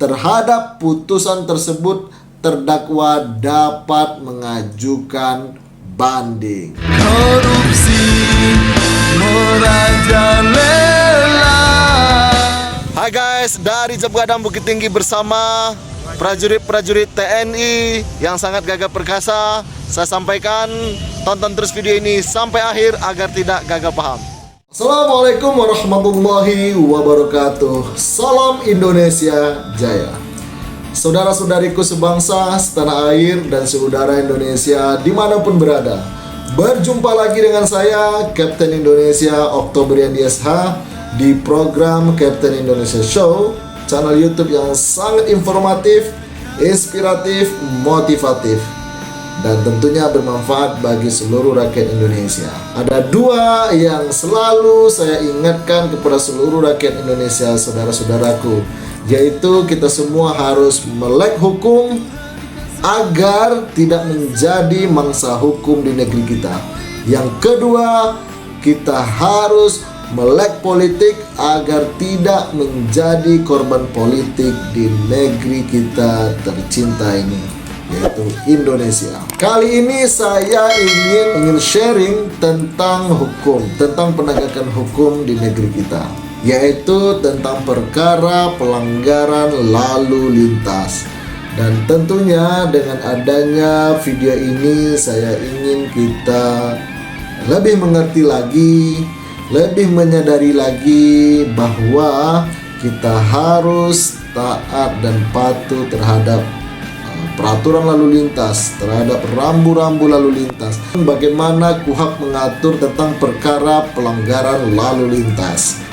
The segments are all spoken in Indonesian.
terhadap putusan tersebut, terdakwa dapat mengajukan banding. Korupsi merajalela. Hai guys, dari Jabgadang Bukit Tinggi bersama prajurit-prajurit TNI yang sangat gagah perkasa. Saya sampaikan, tonton terus video ini sampai akhir agar tidak gagal paham. Assalamualaikum warahmatullahi wabarakatuh. Salam Indonesia Jaya. Saudara-saudariku sebangsa, setanah air, dan saudara Indonesia dimanapun berada, berjumpa lagi dengan saya, Kapten Indonesia Oktobrian DSH, di program Kapten Indonesia Show, channel YouTube yang sangat informatif, inspiratif, motivatif, dan tentunya bermanfaat bagi seluruh rakyat Indonesia. Ada dua yang selalu saya ingatkan kepada seluruh rakyat Indonesia, saudara-saudaraku, yaitu kita semua harus melek hukum agar tidak menjadi mangsa hukum di negeri kita. Yang kedua, kita harus melek politik agar tidak menjadi korban politik di negeri kita tercinta ini, yaitu Indonesia. Kali ini saya ingin sharing tentang hukum, tentang penegakan hukum di negeri kita, yaitu tentang perkara pelanggaran lalu lintas. Dan tentunya dengan adanya video ini, saya ingin kita lebih mengerti lagi, lebih menyadari lagi bahwa kita harus taat dan patuh terhadap peraturan lalu lintas, terhadap rambu-rambu lalu lintas. Bagaimana KUHP mengatur tentang perkara pelanggaran lalu lintas.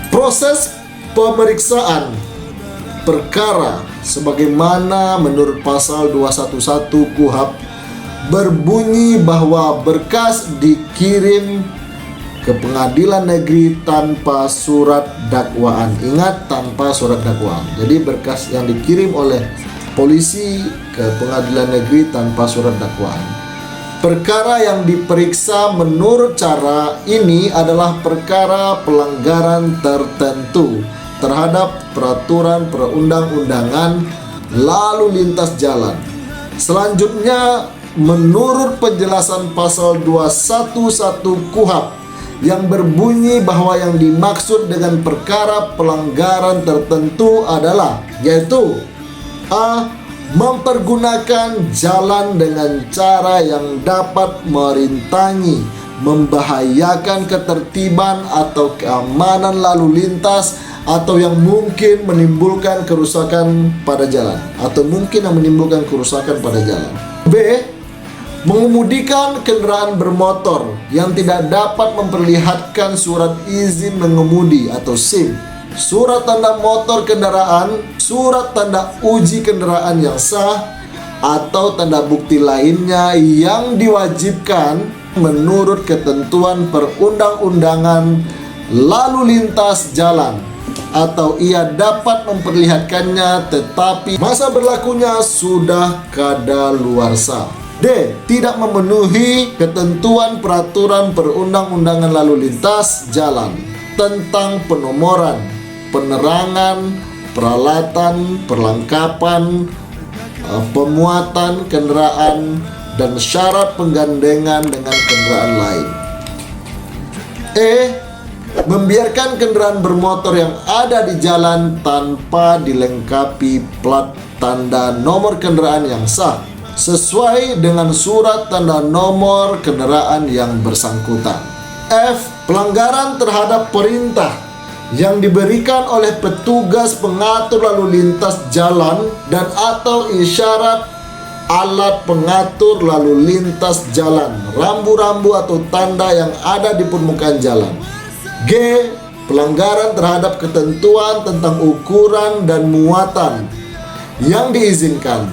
Proses pemeriksaan perkara sebagaimana menurut pasal 211 KUHP berbunyi bahwa berkas dikirim ke pengadilan negeri tanpa surat dakwaan. Ingat, tanpa surat dakwaan. Jadi berkas yang dikirim oleh polisi ke pengadilan negeri tanpa surat dakwaan. Perkara yang diperiksa menurut cara ini adalah perkara pelanggaran tertentu terhadap peraturan perundang-undangan lalu lintas jalan. Selanjutnya, menurut penjelasan pasal 211 KUHP yang berbunyi bahwa yang dimaksud dengan perkara pelanggaran tertentu adalah, yaitu A. Mempergunakan jalan dengan cara yang dapat merintangi, membahayakan ketertiban atau keamanan lalu lintas, atau yang mungkin menimbulkan kerusakan pada jalan, atau mungkin yang menimbulkan kerusakan pada jalan. B. Mengemudikan kendaraan bermotor yang tidak dapat memperlihatkan surat izin mengemudi atau SIM, surat tanda motor kendaraan, surat tanda uji kendaraan yang sah, atau tanda bukti lainnya yang diwajibkan menurut ketentuan perundang-undangan lalu lintas jalan, atau ia dapat memperlihatkannya tetapi masa berlakunya sudah kadaluarsa. D. Tidak memenuhi ketentuan peraturan perundang-undangan lalu lintas jalan tentang penomoran, penerangan, peralatan, perlengkapan, pemuatan kendaraan, dan syarat penggandengan dengan kendaraan lain. E. Membiarkan kendaraan bermotor yang ada di jalan tanpa dilengkapi plat tanda nomor kendaraan yang sah sesuai dengan surat tanda nomor kendaraan yang bersangkutan. F. Pelanggaran terhadap perintah yang diberikan oleh petugas pengatur lalu lintas jalan dan atau isyarat alat pengatur lalu lintas jalan, rambu-rambu atau tanda yang ada di permukaan jalan. G. Pelanggaran terhadap ketentuan tentang ukuran dan muatan yang diizinkan,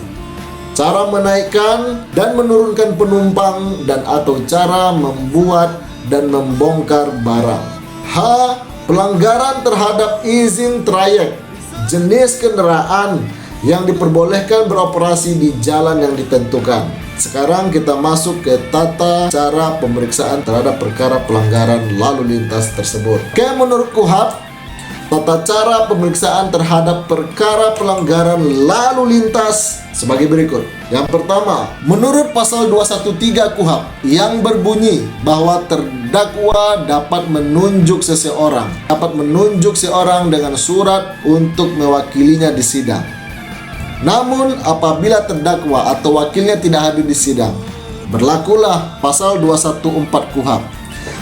cara menaikkan dan menurunkan penumpang, dan atau cara membuat dan membongkar barang. H. Pelanggaran terhadap izin trayek, jenis kendaraan yang diperbolehkan beroperasi di jalan yang ditentukan. Sekarang kita masuk ke tata cara pemeriksaan terhadap perkara pelanggaran lalu lintas tersebut. Oke, menurut KUHP, Tata cara pemeriksaan terhadap perkara pelanggaran lalu lintas sebagai berikut. Yang pertama, menurut pasal 213 KUHP yang berbunyi bahwa terdakwa dapat menunjuk seseorang dengan surat untuk mewakilinya di sidang. Namun apabila terdakwa atau wakilnya tidak hadir di sidang, berlakulah pasal 214 KUHP.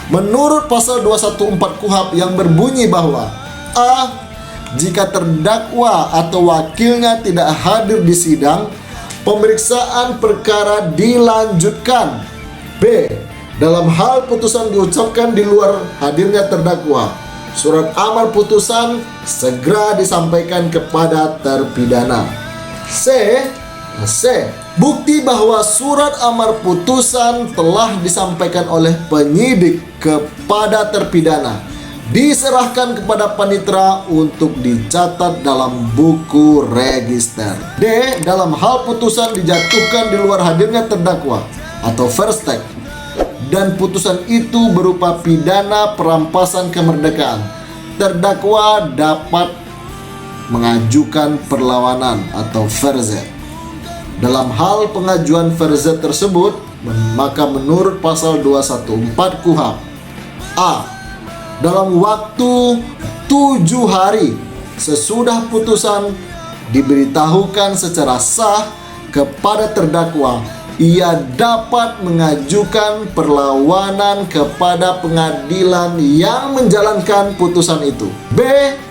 Menurut pasal 214 KUHP yang berbunyi bahwa A. Jika terdakwa atau wakilnya tidak hadir di sidang, pemeriksaan perkara dilanjutkan. B. Dalam hal putusan diucapkan di luar hadirnya terdakwa, surat amar putusan segera disampaikan kepada terpidana. C. Bukti bahwa surat amar putusan telah disampaikan oleh penyidik kepada terpidana diserahkan kepada panitera untuk dicatat dalam buku register. D. Dalam hal putusan dijatuhkan di luar hadirnya terdakwa atau first take dan putusan itu berupa pidana perampasan kemerdekaan, terdakwa dapat mengajukan perlawanan atau verzet. Dalam hal pengajuan verzet tersebut, maka menurut pasal 214 KUHP, A. Dalam waktu 7 hari sesudah putusan diberitahukan secara sah kepada terdakwa, ia dapat mengajukan perlawanan kepada pengadilan yang menjalankan putusan itu. B.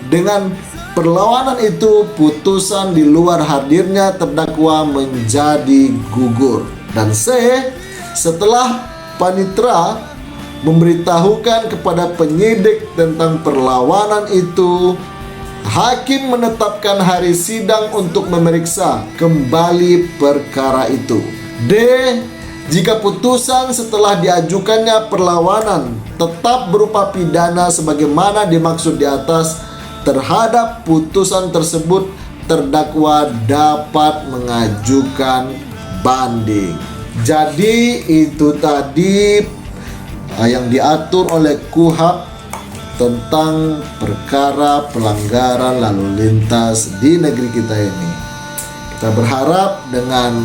Dengan perlawanan itu, putusan di luar hadirnya terdakwa menjadi gugur. Dan C. Setelah panitera memberitahukan kepada penyidik tentang perlawanan itu, hakim menetapkan hari sidang untuk memeriksa kembali perkara itu. D. Jika putusan setelah diajukannya perlawanan tetap berupa pidana sebagaimana dimaksud di atas, terhadap putusan tersebut terdakwa dapat mengajukan banding. Jadi itu tadi yang diatur oleh KUHP tentang perkara pelanggaran lalu lintas di negeri kita ini. Kita berharap dengan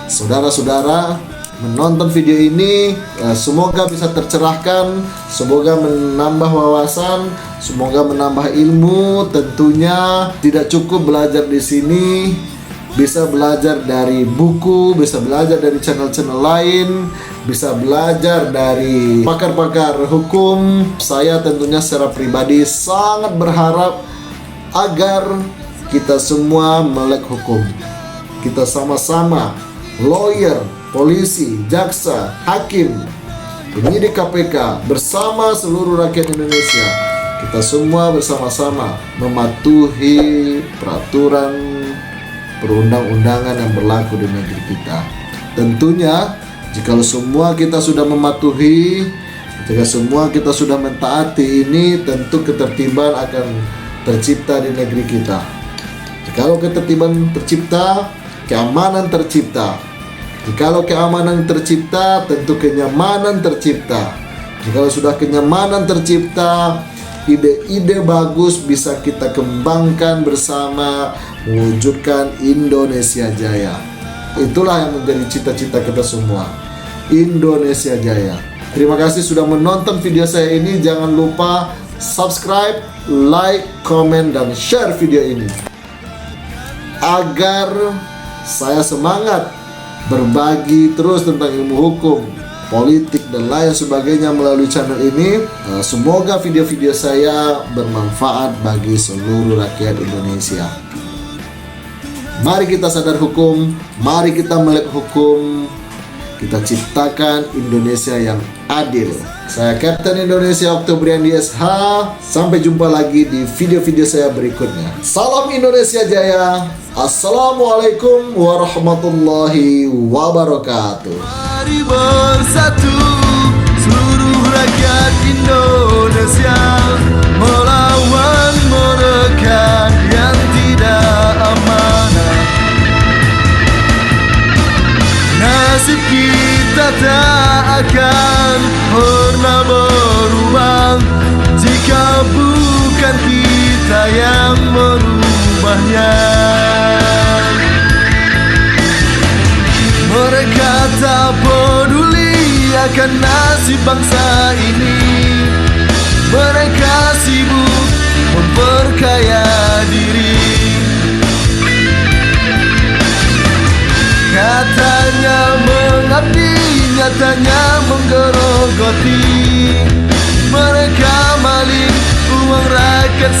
saudara-saudara menonton video ini, semoga bisa tercerahkan, semoga menambah wawasan, semoga menambah ilmu. Tentunya tidak cukup belajar di sini, bisa belajar dari buku, bisa belajar dari channel-channel lain, bisa belajar dari pakar-pakar hukum. Saya tentunya secara pribadi sangat berharap agar kita semua melek hukum. Kita sama-sama, lawyer, polisi, jaksa, hakim, penyidik KPK, bersama seluruh rakyat Indonesia, kita semua bersama-sama mematuhi peraturan perundang-undangan yang berlaku di negeri kita. Tentunya jika semua kita sudah mematuhi, jika semua kita sudah mentaati ini, tentu ketertiban akan tercipta di negeri kita. Jikalau ketertiban tercipta, keamanan tercipta. Jikalau keamanan tercipta, tentu kenyamanan tercipta. Jikalau sudah kenyamanan tercipta, ide-ide bagus bisa kita kembangkan bersama, mewujudkan Indonesia Jaya. Itulah yang menjadi cita-cita kita semua, Indonesia Jaya. Terima kasih sudah menonton video saya ini. Jangan lupa subscribe, like, komen, dan share video ini agar saya semangat berbagi terus tentang ilmu hukum, politik, dan lain sebagainya melalui channel ini. Semoga video-video saya bermanfaat bagi seluruh rakyat Indonesia. Mari kita sadar hukum, mari kita melek hukum, kita ciptakan Indonesia yang adil. Saya Kapten Indonesia Oktobriandi SH. Sampai jumpa lagi di video-video saya berikutnya. Salam Indonesia Jaya. Assalamualaikum warahmatullahi wabarakatuh. Mari bersatu seluruh rakyat Indonesia, melawan mereka yang tidak amanah. Nasib kita tak akan pernah berubah jika bukan kita yang merubahnya. Mereka tak peduli akan nasib bangsa ini. Mereka sibuk memperkaya diri. Katanya mengabdi, nyatanya menggerogoti. Mereka maling uang rakyat